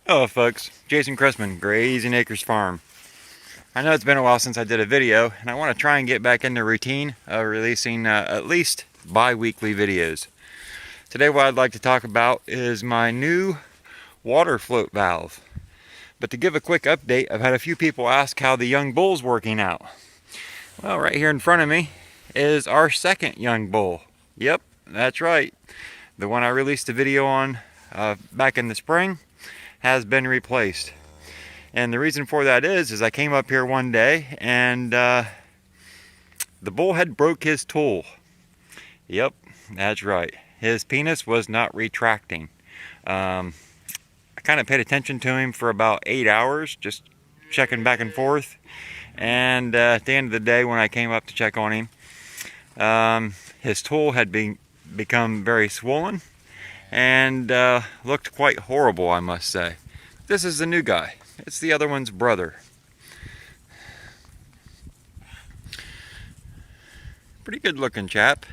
Hello folks, Jason Cressman, Grazing Acres Farm. I know it's been a while since I did a video, and I want to try and get back in the routine of releasing at least bi-weekly videos. Today what I'd like to talk about is my new water float valve. But to give a quick update, I've had a few people ask how the young bull's working out. Well, right here in front of me is our second young bull. Yep, that's right. The one I released a video on back in the spring has been replaced. And the reason for that is I came up here one day and the bull had broke his tool. Yep, that's right. His penis was not retracting. I kind of paid attention to him for about 8 hours, just checking back and forth. And at the end of the day, when I came up to check on him, his tool had become very swollen and looked quite horrible, I must say. This is the new guy. It's the other one's brother. Pretty good looking chap.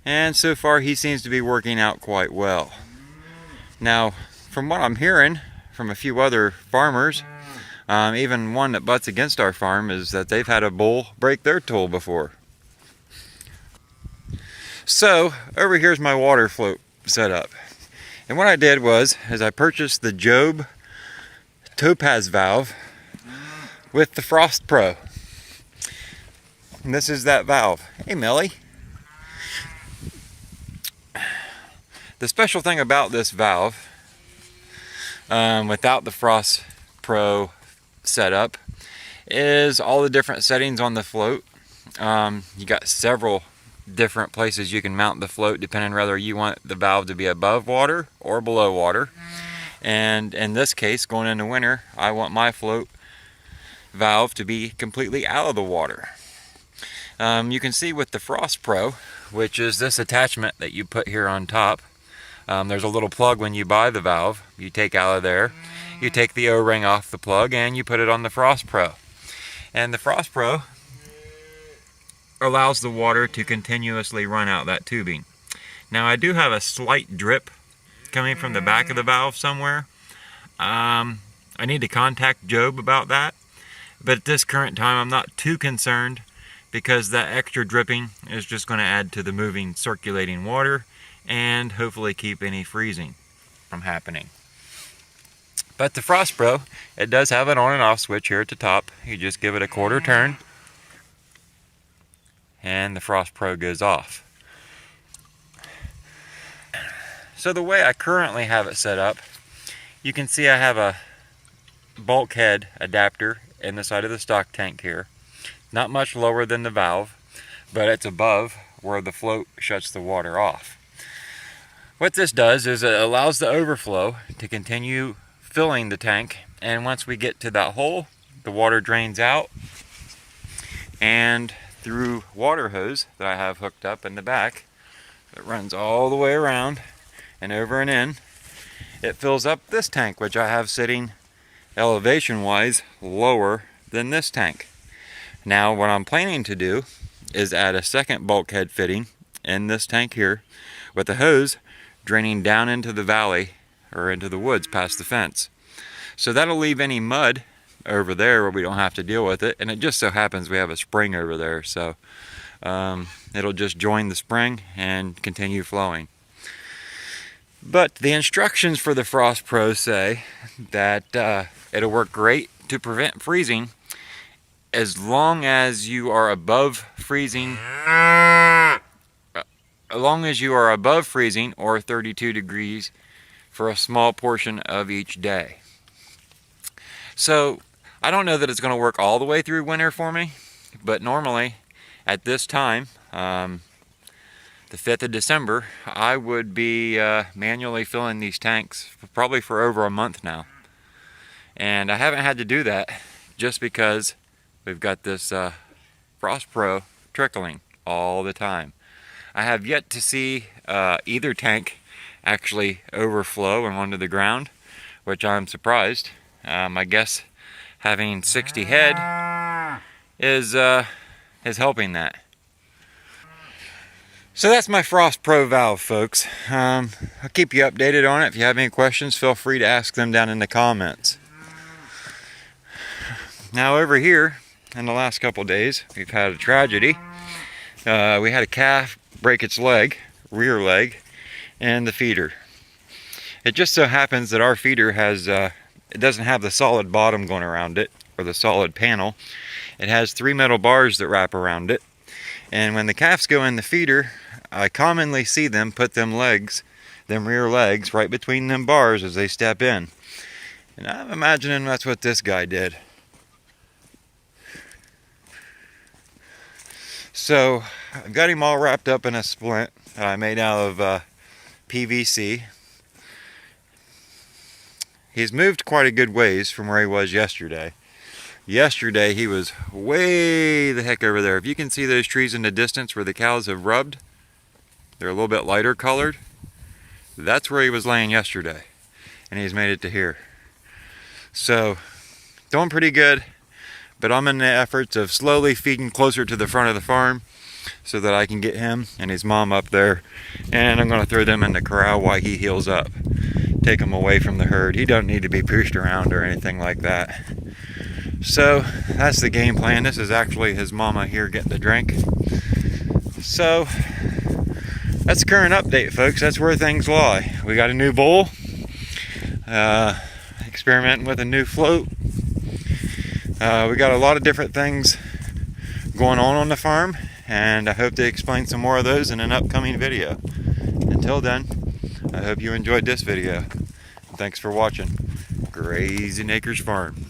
And so far he seems to be working out quite well. Now, from what I'm hearing from a few other farmers, even one that butts against our farm, is that they've had a bull break their tool before. So, over here's my water float set up. And what I did was I purchased the Jobe Topaz valve with the Frost Pro. And this is that valve. Hey Millie. The special thing about this valve, without the Frost Pro setup, is all the different settings on the float. You got several different places you can mount the float depending whether you want the valve to be above water or below water. And in this case, going into winter, I want my float valve to be completely out of the water. You can see with the Frost Pro, which is this attachment that you put here on top, there's a little plug when you buy the valve. You take out of there, you take the O-ring off the plug, and you put it on the Frost Pro. And the Frost Pro allows the water to continuously run out that tubing. Now I do have a slight drip coming from the back of the valve somewhere. I need to contact Jobe about that, but at this current time I'm not too concerned, because that extra dripping is just going to add to the moving circulating water and hopefully keep any freezing from happening. But the Frost Pro, it does have an on and off switch here at the top. You just give it a quarter turn and the Frost Pro goes off. So the way I currently have it set up, you can see I have a bulkhead adapter in the side of the stock tank here. Not much lower than the valve, but it's above where the float shuts the water off. What this does is it allows the overflow to continue filling the tank, and once we get to that hole, the water drains out, and through water hose that I have hooked up in the back, it runs all the way around and over and in. It fills up this tank, which I have sitting elevation wise lower than this tank. Now what I'm planning to do is add a second bulkhead fitting in this tank here with a hose draining down into the valley or into the woods past the fence. So that'll leave any mud over there where we don't have to deal with it, and it just so happens we have a spring over there, so it'll just join the spring and continue flowing. But the instructions for the Frost Pro say that it'll work great to prevent freezing as long as you are above freezing, or 32 degrees for a small portion of each day. So I don't know that it's going to work all the way through winter for me, but normally at this time, the 5th of December, I would be manually filling these tanks probably for over a month now. And I haven't had to do that just because we've got this Frost Pro trickling all the time. I have yet to see either tank actually overflow and onto the ground, which I'm surprised. I guess having 60 head is helping that. So that's my Frost Pro valve, folks. I'll keep you updated on it. If you have any questions, feel free to ask them down in the comments. Now over here, in the last couple days, we've had a tragedy. We had a calf break its leg, rear leg, and the feeder. It just so happens that our feeder has, it doesn't have the solid bottom going around it, or the solid panel. It has 3 metal bars that wrap around it. And when the calves go in the feeder, I commonly see them put them rear legs, right between them bars as they step in. And I'm imagining that's what this guy did. So I've got him all wrapped up in a splint that I made out of PVC. He's moved quite a good ways from where he was yesterday. Yesterday he was way the heck over there. If you can see those trees in the distance where the cows have rubbed, they're a little bit lighter colored. That's where he was laying yesterday. And he's made it to here. So, doing pretty good. But I'm in the efforts of slowly feeding closer to the front of the farm so that I can get him and his mom up there. And I'm going to throw them in the corral while he heals up. Take him away from the herd. He don't need to be pushed around or anything like that. So, that's the game plan. This is actually his mama here getting the drink. So, that's the current update, folks. That's where things lie. We got a new bull. Experimenting with a new float. We got a lot of different things going on the farm, and I hope to explain some more of those in an upcoming video. Until then, I hope you enjoyed this video. Thanks for watching Grazing Acres Farm.